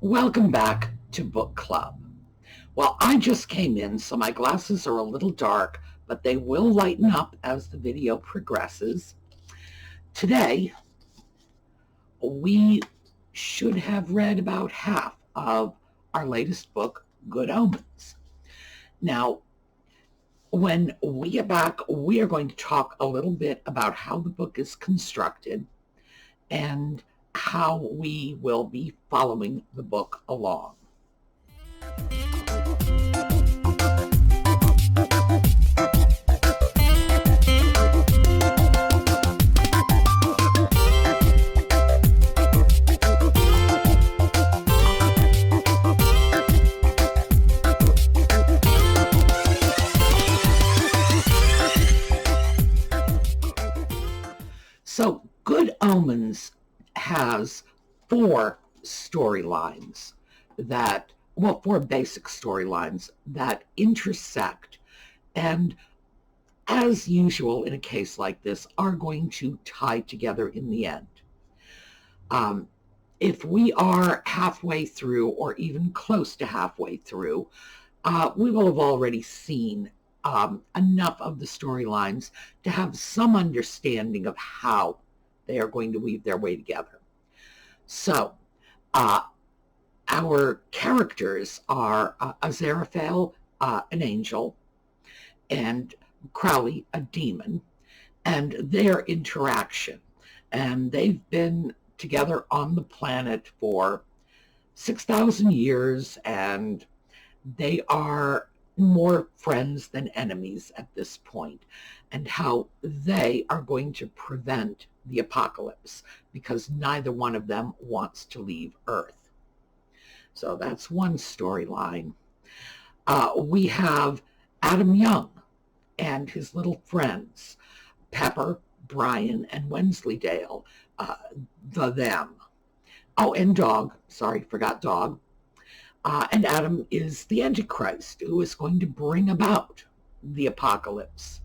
Welcome back to Book Club. Well, I just came in, so my glasses are a little dark, but they will lighten up as the video progresses. Today, we should have read about half of our latest book, Good Omens. Now, when we get back, we are going to talk a little bit about how the book is constructed and how we will be following the book along. So, Good Omens has four storylines four basic storylines that intersect and, as usual in a case like this, are going to tie together in the end. If we are halfway through or even close to halfway through, we will have already seen enough of the storylines to have some understanding of how they are going to weave their way together. So, our characters are Aziraphale, an angel, and Crowley, a demon, and their interaction. And they've been together on the planet for 6,000 years, and they are more friends than enemies at this point, and how they are going to prevent the apocalypse because neither one of them wants to leave Earth. So that's one storyline. We have Adam Young and his little friends, Pepper, Brian, and Wensleydale, them. Oh, and Dog. Sorry, forgot Dog. And Adam is the Antichrist who is going to bring about the apocalypse.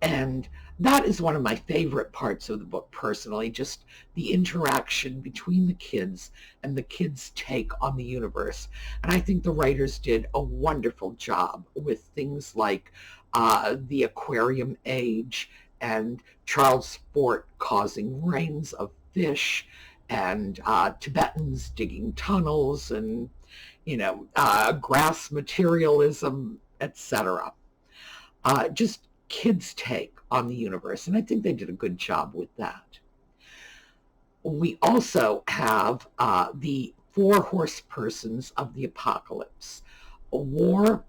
And that is one of my favorite parts of the book, personally, just the interaction between the kids and the kids' take on the universe. And I think the writers did a wonderful job with things like the aquarium age and Charles Fort causing rains of fish and Tibetans digging tunnels and grass materialism, etc. Just kids' take on the universe, and I think they did a good job with that. We also have the four horse persons of the apocalypse: war,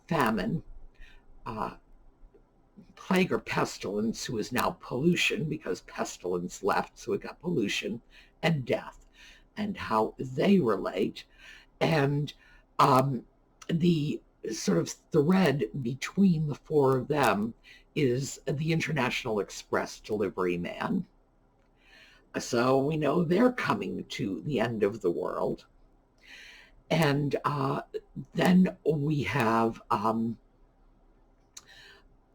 famine, plague or pestilence, who is now pollution because pestilence left, so we got pollution, and death, and how they relate. And the sort of thread between the four of them is the International Express delivery man. So we know they're coming to the end of the world. And then we have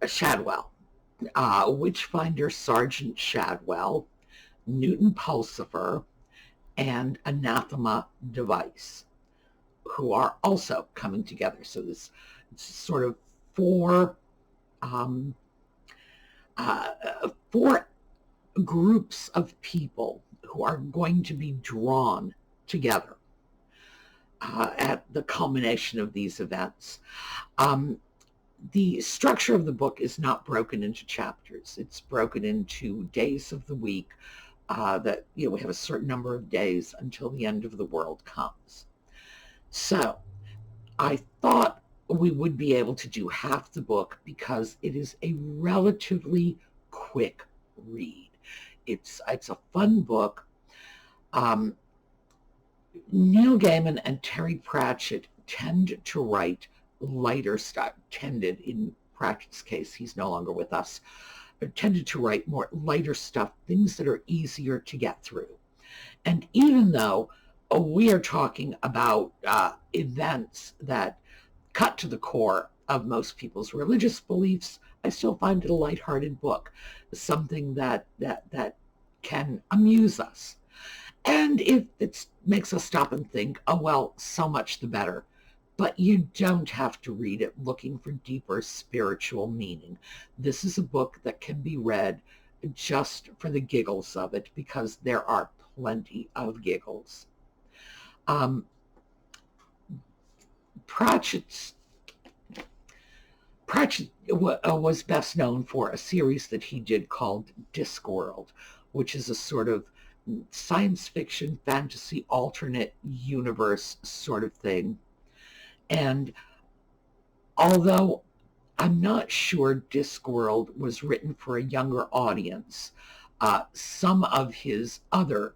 Shadwell, Witchfinder Sergeant Shadwell, Newton Pulsifer, and Anathema Device, who are also coming together. So this sort of four groups of people who are going to be drawn together at the culmination of these events. The structure of the book is not broken into chapters. It's broken into days of the week that we have a certain number of days until the end of the world comes. So I thought we would be able to do half the book because it is a relatively quick read. It's a fun book. Neil Gaiman and Terry Pratchett tend to write lighter stuff, tended in Pratchett's case, he's no longer with us, tended to write more lighter stuff, things that are easier to get through. And even though we are talking about events that cut to the core of most people's religious beliefs, I still find it a lighthearted book, something that can amuse us. And if it makes us stop and think, oh, well, so much the better. But you don't have to read it looking for deeper spiritual meaning. This is a book that can be read just for the giggles of it, because there are plenty of giggles. Pratchett was best known for a series that he did called Discworld, which is a sort of science fiction, fantasy, alternate universe sort of thing. And although I'm not sure Discworld was written for a younger audience, some of his other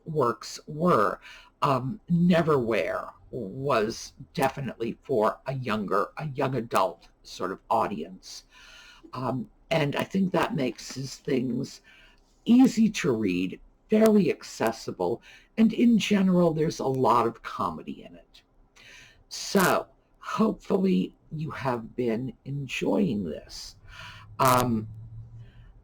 works were. Neverwhere was definitely for a young adult sort of audience. And I think that makes his things easy to read, fairly accessible, and in general, there's a lot of comedy in it. So hopefully you have been enjoying this.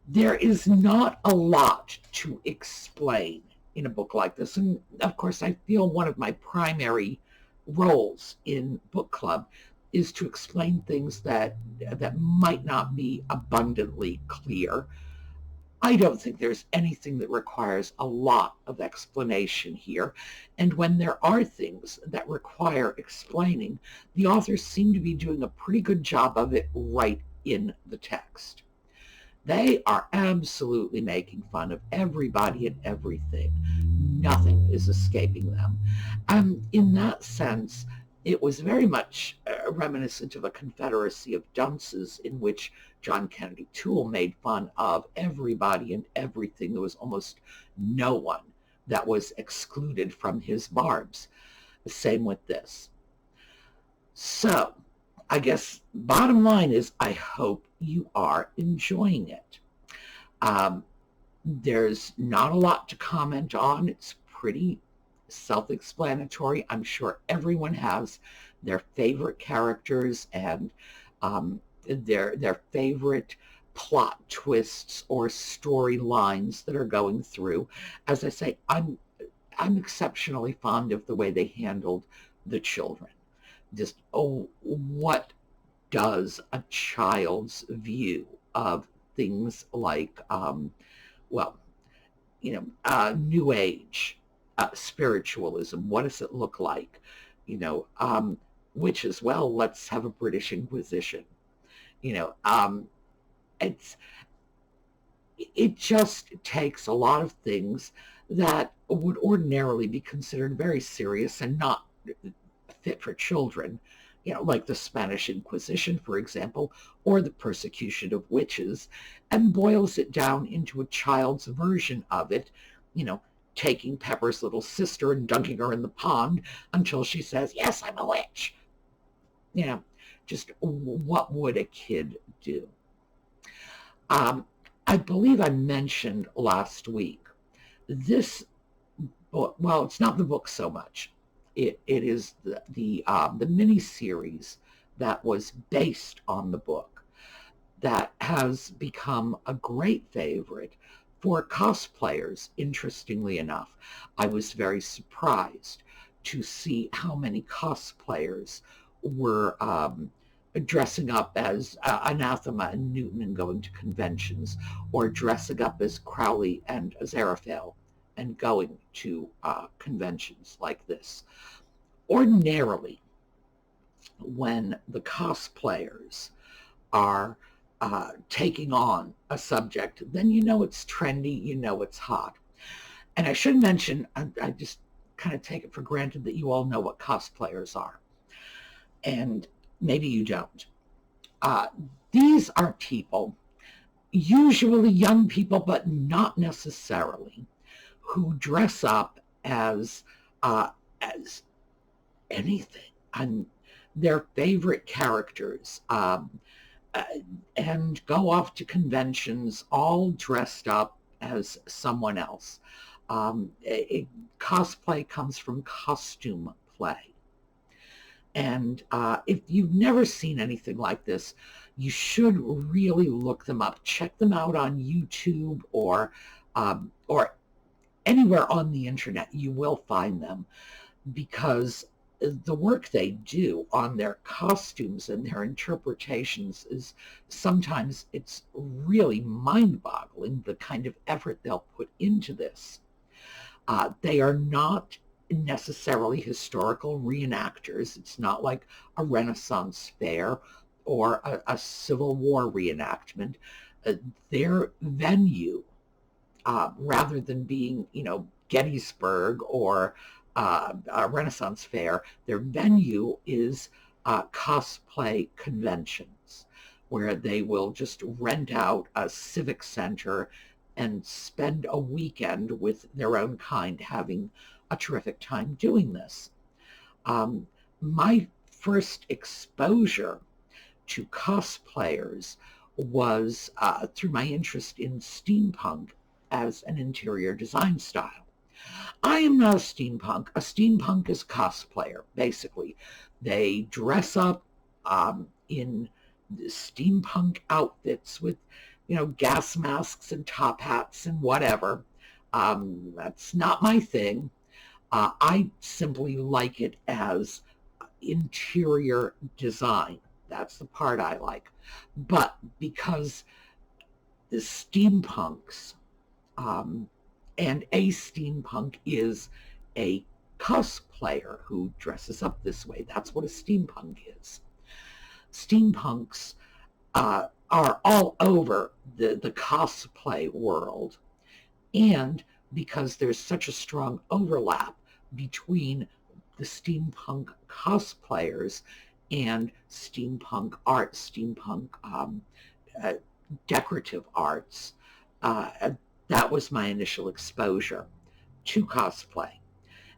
There is not a lot to explain in a book like this. And of course, I feel one of my primary roles in book club is to explain things that might not be abundantly clear. I don't think there's anything that requires a lot of explanation here. And when there are things that require explaining, the authors seem to be doing a pretty good job of it right in the text. They are absolutely making fun of everybody and everything. Nothing is escaping them. In that sense, it was very much reminiscent of a confederacy of dunces in which John Kennedy Toole made fun of everybody and everything. There was almost no one that was excluded from his barbs. The same with this. So, I guess bottom line is I hope you are enjoying it. There's not a lot to comment on. It's pretty self-explanatory. I'm sure everyone has their favorite characters and their favorite plot twists or storylines that are going through. As I say, I'm exceptionally fond of the way they handled the children. Just, oh, what does a child's view of things like, New Age, spiritualism, what does it look like? Which as well, let's have a British Inquisition. It just takes a lot of things that would ordinarily be considered very serious and not fit for children, like the Spanish Inquisition, for example, or the persecution of witches, and boils it down into a child's version of it, taking Pepper's little sister and dunking her in the pond until she says, yes, I'm a witch. Just what would a kid do? I believe I mentioned last week this book. Well, it's not the book so much. It is the mini-series that was based on the book that has become a great favorite for cosplayers, interestingly enough. I was very surprised to see how many cosplayers were dressing up as Anathema and Newton and going to conventions, or dressing up as Crowley and Aziraphale and going to conventions like this. Ordinarily, when the cosplayers are taking on a subject, then it's trendy, it's hot. And I should mention, I just kind of take it for granted that you all know what cosplayers are. And maybe you don't. These are people, usually young people, but not necessarily, who dress up as anything, and their favorite characters, and go off to conventions all dressed up as someone else. Cosplay comes from costume play. And if you've never seen anything like this, you should really look them up. Check them out on YouTube or anywhere on the internet, you will find them, because the work they do on their costumes and their interpretations is sometimes, it's really mind-boggling, the kind of effort they'll put into this. They are not necessarily historical reenactors. It's not like a Renaissance fair or a Civil War reenactment. Their venue, rather than being, Gettysburg or a Renaissance fair, their venue is cosplay conventions, where they will just rent out a civic center and spend a weekend with their own kind having a terrific time doing this. My first exposure to cosplayers was through my interest in steampunk as an interior design style. I am not a steampunk. A steampunk is cosplayer, basically. They dress up in steampunk outfits with, gas masks and top hats and whatever. That's not my thing. I simply like it as interior design. That's the part I like. But because the steampunks, and a steampunk is a cosplayer who dresses up this way. That's what a steampunk is. Steampunks are all over the cosplay world, and because there's such a strong overlap between the steampunk cosplayers and steampunk art, steampunk decorative arts, that was my initial exposure to cosplay.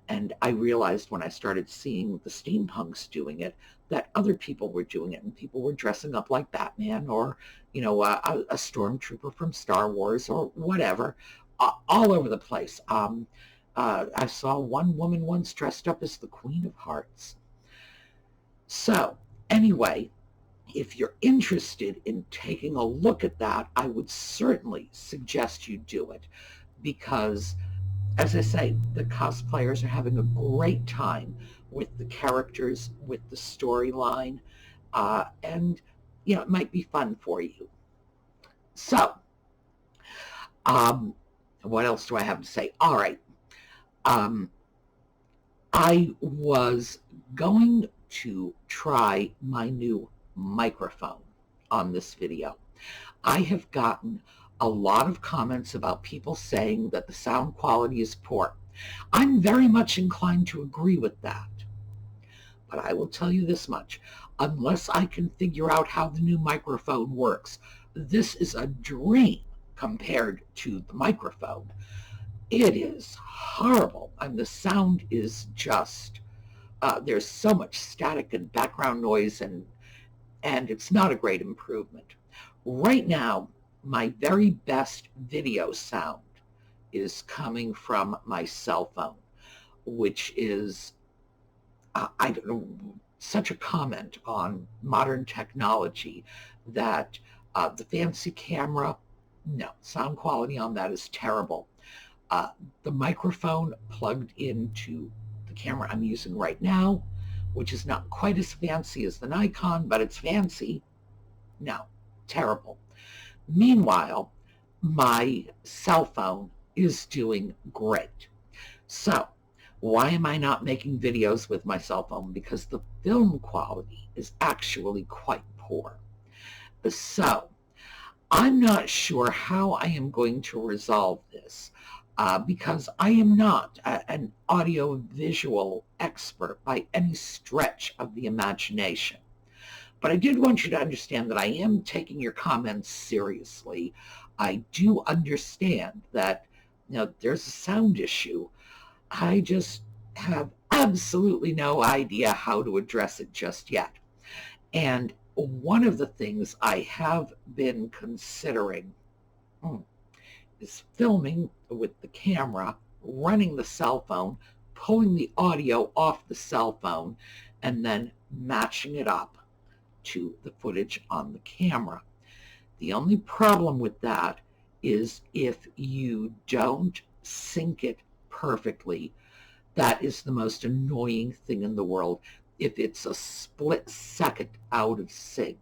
And I realized when I started seeing the steampunks doing it, that other people were doing it, and people were dressing up like Batman or, a stormtrooper from Star Wars or whatever, all over the place. I saw one woman once dressed up as the Queen of Hearts. So anyway, if you're interested in taking a look at that, I would certainly suggest you do it, because, as I say, the cosplayers are having a great time with the characters, with the storyline, and, it might be fun for you. So, what else do I have to say? All right. I was going to try my new microphone on this video. I have gotten a lot of comments about people saying that the sound quality is poor. I'm very much inclined to agree with that. But I will tell you this much. Unless I can figure out how the new microphone works, this is a dream compared to the microphone. It is horrible, and the sound is just, there's so much static and background noise, and it's not a great improvement. Right now, my very best video sound is coming from my cell phone, which is, I don't know, such a comment on modern technology that the fancy camera, no, sound quality on that is terrible. The microphone plugged into the camera I'm using right now, which is not quite as fancy as the Nikon, but it's fancy. No, terrible. Meanwhile, my cell phone is doing great. So, why am I not making videos with my cell phone? Because the film quality is actually quite poor. So, I'm not sure how I am going to resolve this. Because I am not an audio-visual expert by any stretch of the imagination. But I did want you to understand that I am taking your comments seriously. I do understand that, there's a sound issue. I just have absolutely no idea how to address it just yet. And one of the things I have been considering is filming with the camera, running the cell phone, pulling the audio off the cell phone, and then matching it up to the footage on the camera. The only problem with that is if you don't sync it perfectly. That is the most annoying thing in the world. If it's a split second out of sync,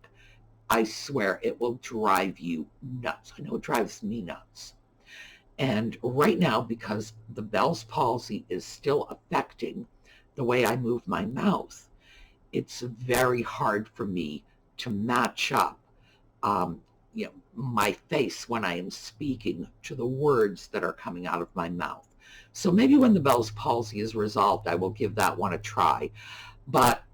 I swear it will drive you nuts. I know it drives me nuts. And right now, because the Bell's palsy is still affecting the way I move my mouth, it's very hard for me to match up my face when I am speaking to the words that are coming out of my mouth. So maybe when the Bell's palsy is resolved, I will give that one a try. But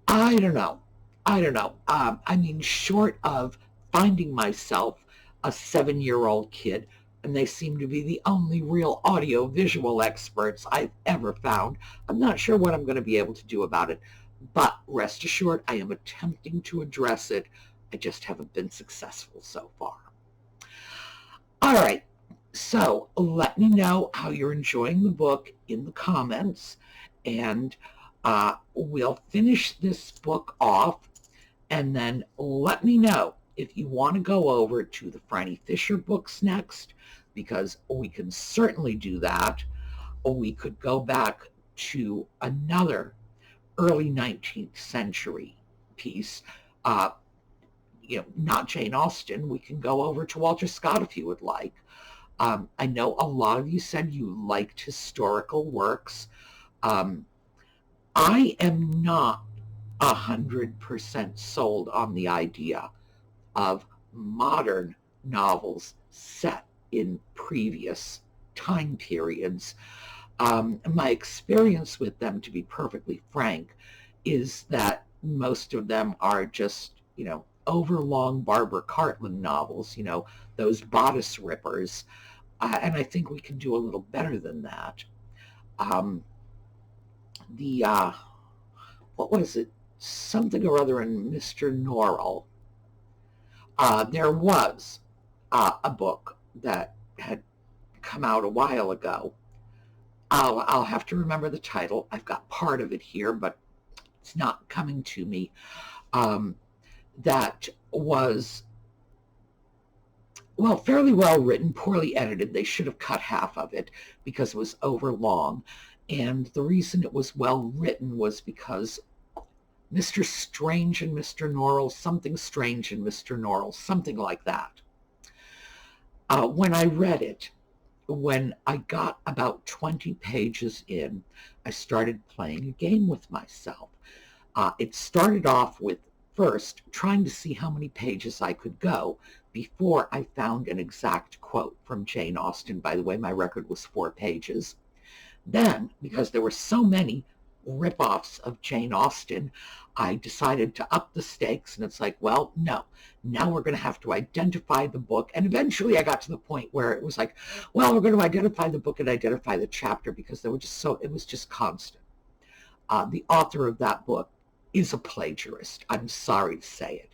I don't know. I mean, short of finding myself a 7-year-old kid, and they seem to be the only real audio-visual experts I've ever found, I'm not sure what I'm going to be able to do about it. But rest assured, I am attempting to address it. I just haven't been successful so far. All right, so let me know how you're enjoying the book in the comments, and we'll finish this book off, and then let me know if you want to go over to the Franny Fisher books next, because we can certainly do that. Or we could go back to another early 19th century piece. Not Jane Austen. We can go over to Walter Scott if you would like. I know a lot of you said you liked historical works. I am not 100% sold on the idea of modern novels set in previous time periods. My experience with them, to be perfectly frank, is that most of them are just, overlong Barbara Cartland novels, those bodice rippers. And I think we can do a little better than that. What was it? Something or other in Mr. Norrell. There was a book that had come out a while ago. I'll have to remember the title. I've got part of it here, but it's not coming to me. That was, fairly well written, poorly edited. They should have cut half of it because it was overlong. And the reason it was well written was because Mr. Strange and Mr. Norrell, something strange in Mr. Norrell, something like that. When I read it, when I got about 20 pages in, I started playing a game with myself. It started off with first trying to see how many pages I could go before I found an exact quote from Jane Austen. By the way, my record was 4 pages. Then, because there were so many rip-offs of Jane Austen, I decided to up the stakes, and it's like, well, no, now we're going to have to identify the book. And eventually I got to the point where it was like, well, we're going to identify the book and identify the chapter, because it was just constant. The author of that book is a plagiarist. I'm sorry to say it.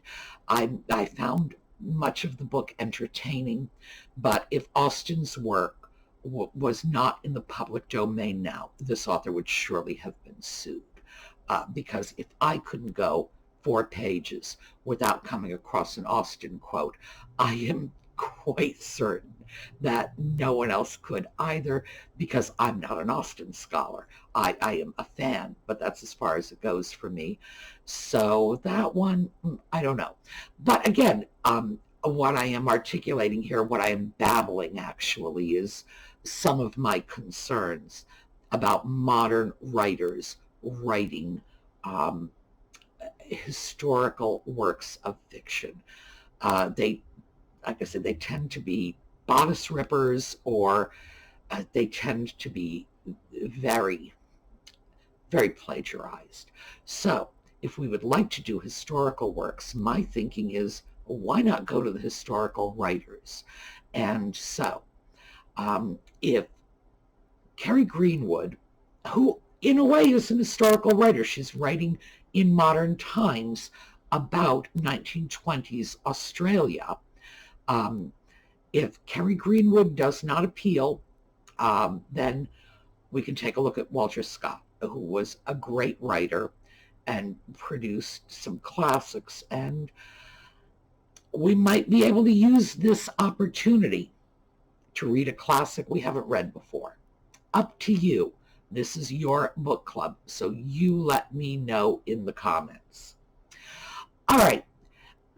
I found much of the book entertaining, but if Austen's work was not in the public domain now, this author would surely have been sued. Because if I couldn't go 4 pages without coming across an Austen quote, I am quite certain that no one else could either, because I'm not an Austen scholar. I am a fan, but that's as far as it goes for me. So that one, I don't know. But again, what I am articulating here, what I am babbling actually, is some of my concerns about modern writers writing historical works of fiction. They, like I said, they tend to be bodice rippers, or they tend to be very, very plagiarized. So if we would like to do historical works, my thinking is, why not go to the historical writers? And so if Carrie Greenwood, who in a way is an historical writer, she's writing in modern times about 1920s Australia. If Carrie Greenwood does not appeal, then we can take a look at Walter Scott, who was a great writer and produced some classics, and we might be able to use this opportunity to read a classic we haven't read before. Up to you. This is your book club, so you let me know in the comments. All right.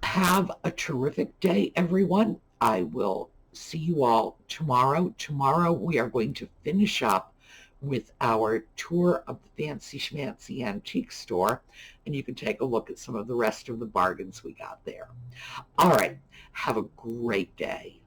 Have a terrific day, everyone. I will see you all tomorrow. Tomorrow we are going to finish up with our tour of the Fancy Schmancy Antique Store, and you can take a look at some of the rest of the bargains we got there. All right. Have a great day.